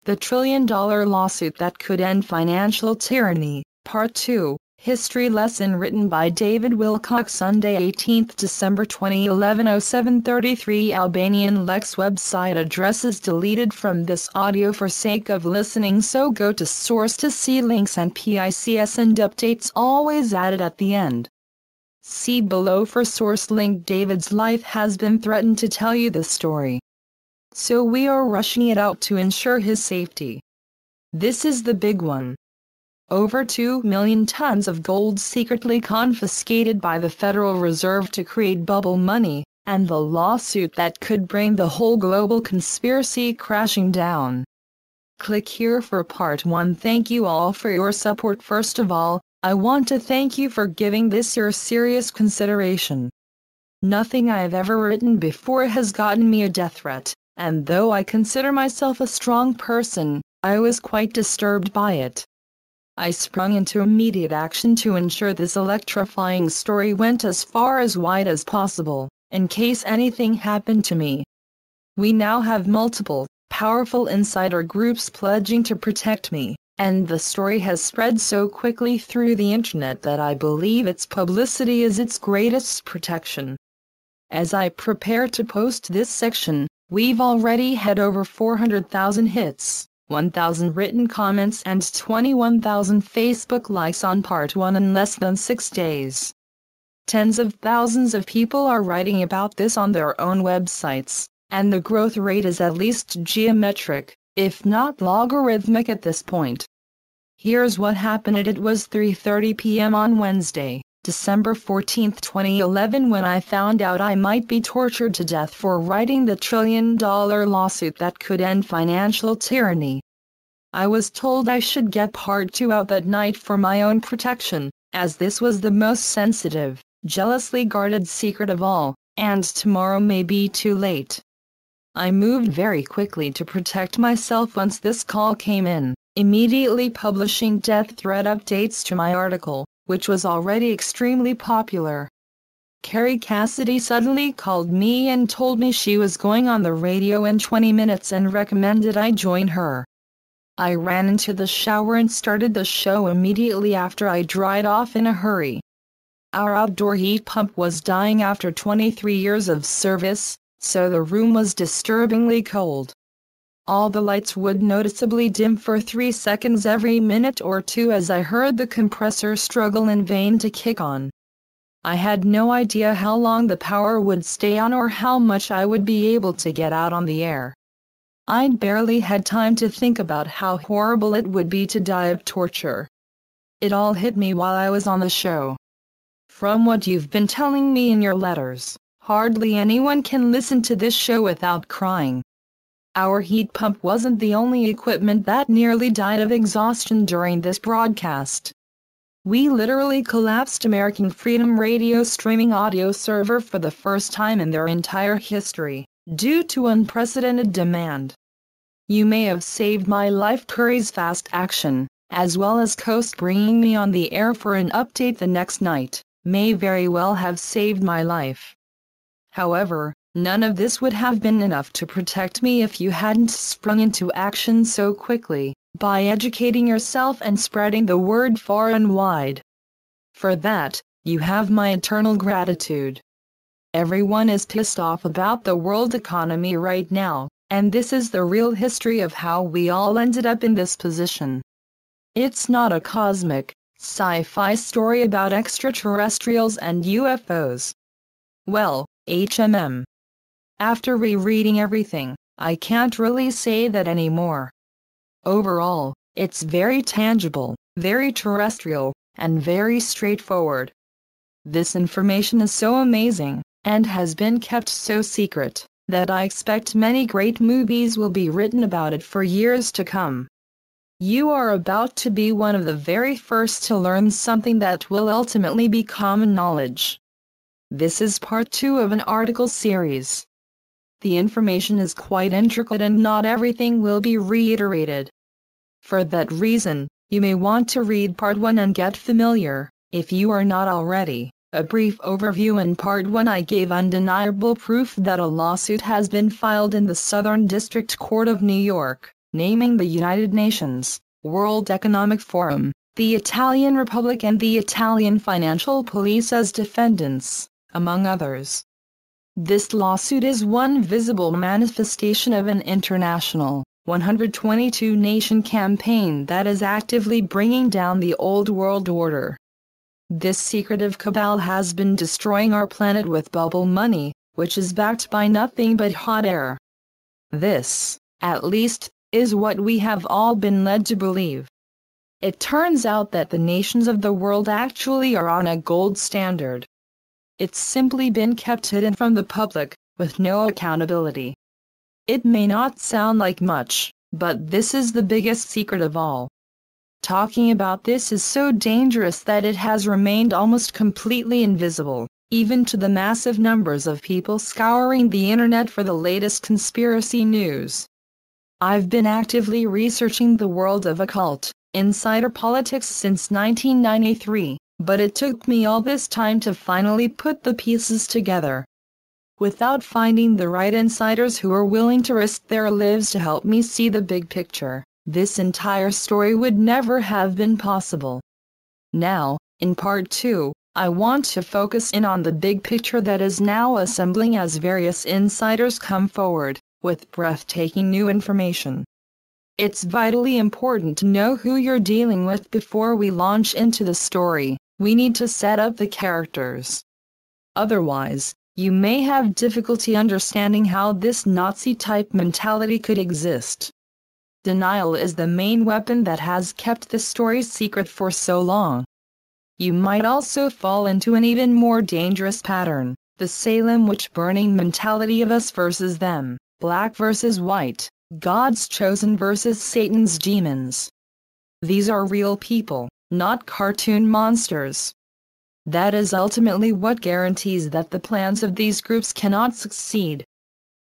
The trillion-dollar lawsuit that could end financial tyranny, Part 2, History Lesson written by David Wilcock. Sunday, 18th December 2011, 07:33 Albanian Lex website addresses deleted from this audio for sake of listening, so go to source to see links and PICS and updates always added at the end. See below for source link. David's life has been threatened to tell you the story, so we are rushing it out to ensure his safety. This is the big one. Over 2 million tons of gold secretly confiscated by the Federal Reserve to create bubble money, and the lawsuit that could bring the whole global conspiracy crashing down. Click here for Part 1. Thank you all for your support. First of all, I want to thank you for giving this your serious consideration. Nothing I have ever written before has gotten me a death threat, and though I consider myself a strong person, I was quite disturbed by it. I sprung into immediate action to ensure this electrifying story went as far as wide as possible, in case anything happened to me. We now have multiple, powerful insider groups pledging to protect me, and the story has spread so quickly through the internet that I believe its publicity is its greatest protection. As I prepare to post this section, we've already had over 400,000 hits, 1,000 written comments and 21,000 Facebook likes on Part 1 in less than 6 days. Tens of thousands of people are writing about this on their own websites, and the growth rate is at least geometric, if not logarithmic at this point. Here's what happened. It was 3:30 p.m. on Wednesday, December 14, 2011, when I found out I might be tortured to death for writing the trillion-dollar lawsuit that could end financial tyranny. I was told I should get Part 2 out that night for my own protection, as this was the most sensitive, jealously guarded secret of all, and tomorrow may be too late. I moved very quickly to protect myself once this call came in, immediately publishing death threat updates to my article, which was already extremely popular. Carrie Cassidy suddenly called me and told me she was going on the radio in 20 minutes and recommended I join her. I ran into the shower and started the show immediately after I dried off in a hurry. Our outdoor heat pump was dying after 23 years of service, so the room was disturbingly cold. All the lights would noticeably dim for 3 seconds every minute or two as I heard the compressor struggle in vain to kick on. I had no idea how long the power would stay on or how much I would be able to get out on the air. I'd barely had time to think about how horrible it would be to die of torture. It all hit me while I was on the show. From what you've been telling me in your letters, hardly anyone can listen to this show without crying. Our heat pump wasn't the only equipment that nearly died of exhaustion during this broadcast. We literally collapsed American Freedom Radio streaming audio server for the first time in their entire history, due to unprecedented demand. You may have saved my life. Curry's fast action, as well as Coast bringing me on the air for an update the next night, may very well have saved my life. However, none of this would have been enough to protect me if you hadn't sprung into action so quickly, by educating yourself and spreading the word far and wide. For that, you have my eternal gratitude. Everyone is pissed off about the world economy right now, and this is the real history of how we all ended up in this position. It's not a cosmic, sci-fi story about extraterrestrials and UFOs. Well, HMM. After rereading everything, I can't really say that anymore. Overall, it's very tangible, very terrestrial, and very straightforward. This information is so amazing, and has been kept so secret, that I expect many great movies will be written about it for years to come. You are about to be one of the very first to learn something that will ultimately be common knowledge. This is part 2 of an article series. The information is quite intricate and not everything will be reiterated. For that reason, you may want to read part 1 and get familiar, if you are not already. A brief overview. In part 1 I gave undeniable proof that a lawsuit has been filed in the Southern District Court of New York, naming the United Nations, World Economic Forum, the Italian Republic and the Italian Financial Police as defendants, among others. This lawsuit is one visible manifestation of an international, 122-nation campaign that is actively bringing down the old world order. This secretive cabal has been destroying our planet with bubble money, which is backed by nothing but hot air. This, at least, is what we have all been led to believe. It turns out that the nations of the world actually are on a gold standard. It's simply been kept hidden from the public, with no accountability. It may not sound like much, but this is the biggest secret of all. Talking about this is so dangerous that it has remained almost completely invisible, even to the massive numbers of people scouring the internet for the latest conspiracy news. I've been actively researching the world of occult, insider politics since 1993. But it took me all this time to finally put the pieces together. Without finding the right insiders who are willing to risk their lives to help me see the big picture, this entire story would never have been possible. Now, in part 2, I want to focus in on the big picture that is now assembling as various insiders come forward, with breathtaking new information. It's vitally important to know who you're dealing with before we launch into the story. We need to set up the characters. Otherwise, you may have difficulty understanding how this Nazi-type mentality could exist. Denial is the main weapon that has kept the story secret for so long. You might also fall into an even more dangerous pattern, the Salem witch-burning mentality of us versus them, black versus white, God's chosen versus Satan's demons. These are real people, not cartoon monsters. That is ultimately what guarantees that the plans of these groups cannot succeed.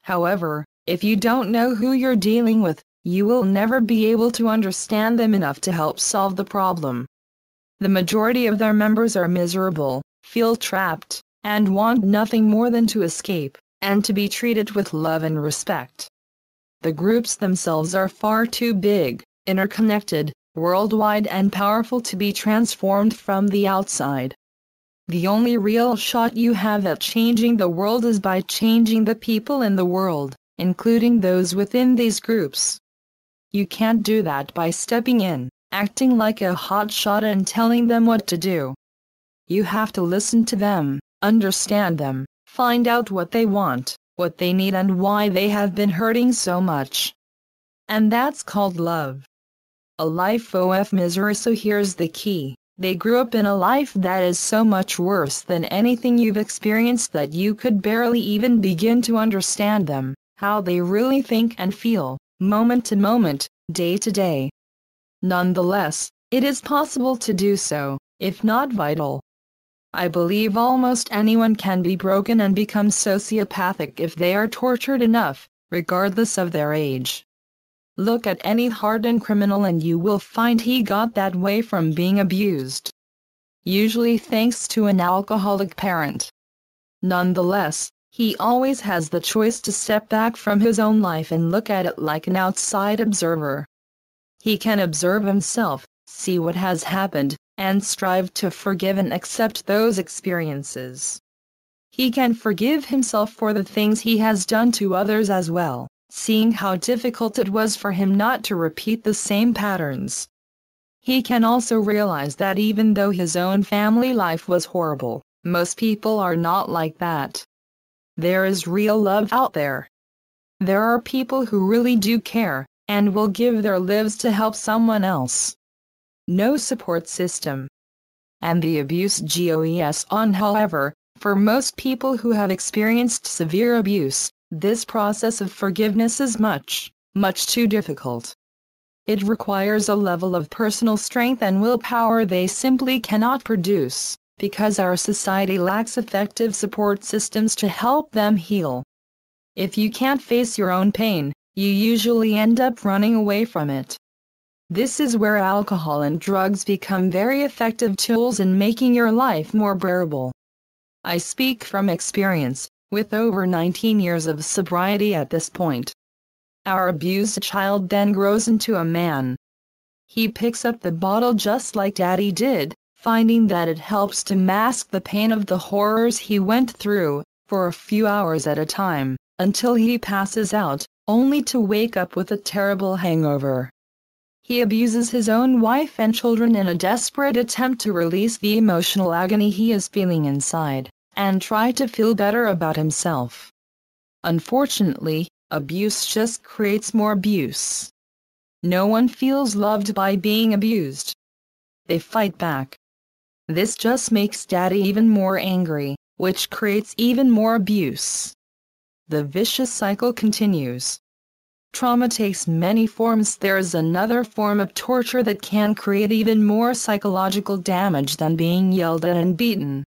However, if you don't know who you're dealing with, you will never be able to understand them enough to help solve the problem. The majority of their members are miserable, feel trapped, and want nothing more than to escape, and to be treated with love and respect. The groups themselves are far too big, interconnected, worldwide and powerful to be transformed from the outside. The only real shot you have at changing the world is by changing the people in the world, including those within these groups. You can't do that by stepping in, acting like a hotshot and telling them what to do. You have to listen to them, understand them, find out what they want, what they need and why they have been hurting so much. And that's called love. A life of misery. So here's the key. They grew up in a life that is so much worse than anything you've experienced that you could barely even begin to understand them, how they really think and feel, moment to moment, day to day. Nonetheless, it is possible to do so, if not vital. I believe almost anyone can be broken and become sociopathic if they are tortured enough, regardless of their age. Look at any hardened criminal and you will find he got that way from being abused. Usually thanks to an alcoholic parent. Nonetheless, he always has the choice to step back from his own life and look at it like an outside observer. He can observe himself, see what has happened, and strive to forgive and accept those experiences. He can forgive himself for the things he has done to others as well, seeing how difficult it was for him not to repeat the same patterns. He can also realize that even though his own family life was horrible, most people are not like that. There is real love out there. There are people who really do care, and will give their lives to help someone else. No support system. And the abuse goes on. However, for most people who have experienced severe abuse, this process of forgiveness is much too difficult. It requires a level of personal strength and willpower they simply cannot produce, because our society lacks effective support systems to help them heal. If you can't face your own pain, you usually end up running away from it. This is where alcohol and drugs become very effective tools in making your life more bearable. I speak from experience, with over 19 years of sobriety at this point. Our abused child then grows into a man. He picks up the bottle just like Daddy did, finding that it helps to mask the pain of the horrors he went through, for a few hours at a time, until he passes out, only to wake up with a terrible hangover. He abuses his own wife and children in a desperate attempt to release the emotional agony he is feeling inside, and try to feel better about himself. Unfortunately, abuse just creates more abuse. No one feels loved by being abused. They fight back. This just makes Daddy even more angry, which creates even more abuse. The vicious cycle continues. Trauma takes many forms. There is another form of torture that can create even more psychological damage than being yelled at and beaten.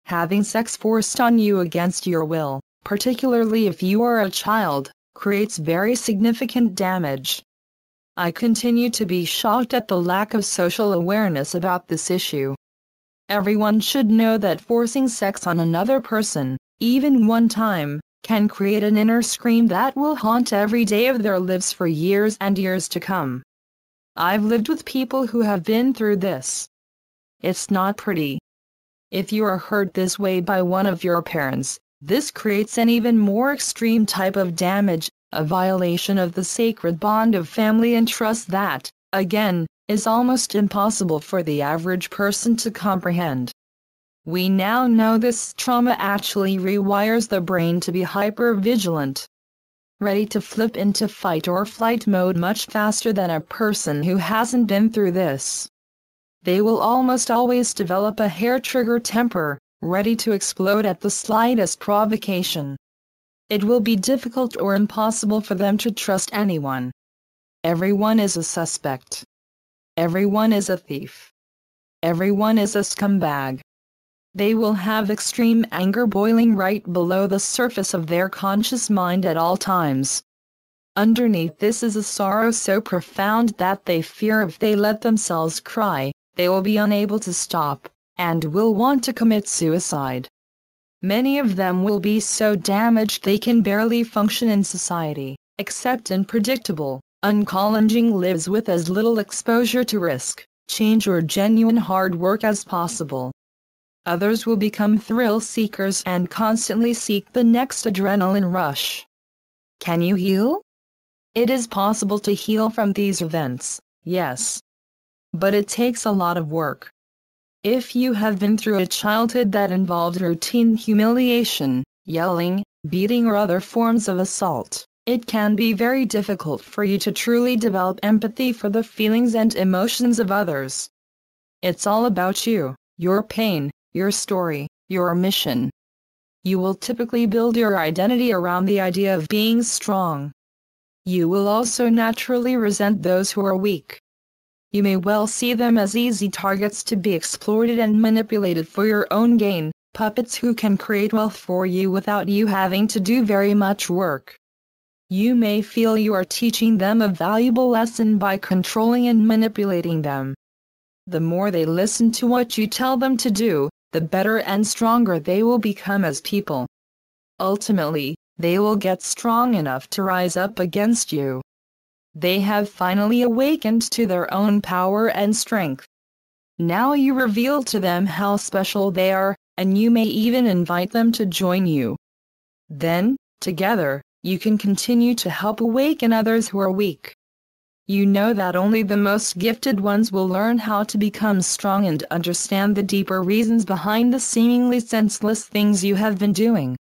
Having sex forced on you against your will, particularly if you are a child, creates very significant damage. I continue to be shocked at the lack of social awareness about this issue. Everyone should know that forcing sex on another person, even one time, can create an inner scream that will haunt every day of their lives for years and years to come. I've lived with people who have been through this. It's not pretty. If you are hurt this way by one of your parents, this creates an even more extreme type of damage, a violation of the sacred bond of family and trust that, again, is almost impossible for the average person to comprehend. We now know this trauma actually rewires the brain to be hyper-vigilant, ready to flip into fight or flight mode much faster than a person who hasn't been through this. They will almost always develop a hair-trigger temper, ready to explode at the slightest provocation. It will be difficult or impossible for them to trust anyone. Everyone is a suspect. Everyone is a thief. Everyone is a scumbag. They will have extreme anger boiling right below the surface of their conscious mind at all times. Underneath this is a sorrow so profound that they fear if they let themselves cry, they will be unable to stop, and will want to commit suicide. Many of them will be so damaged they can barely function in society, except in predictable, unchallenging lives with as little exposure to risk, change or genuine hard work as possible. Others will become thrill seekers and constantly seek the next adrenaline rush. Can you heal? It is possible to heal from these events, yes. But it takes a lot of work. If you have been through a childhood that involved routine humiliation, yelling, beating or other forms of assault, it can be very difficult for you to truly develop empathy for the feelings and emotions of others. It's all about you, your pain, your story, your mission. You will typically build your identity around the idea of being strong. You will also naturally resent those who are weak. You may well see them as easy targets to be exploited and manipulated for your own gain, puppets who can create wealth for you without you having to do very much work. You may feel you are teaching them a valuable lesson by controlling and manipulating them. The more they listen to what you tell them to do, the better and stronger they will become as people. Ultimately, they will get strong enough to rise up against you. They have finally awakened to their own power and strength. Now you reveal to them how special they are, and you may even invite them to join you. Then, together, you can continue to help awaken others who are weak. You know that only the most gifted ones will learn how to become strong and understand the deeper reasons behind the seemingly senseless things you have been doing.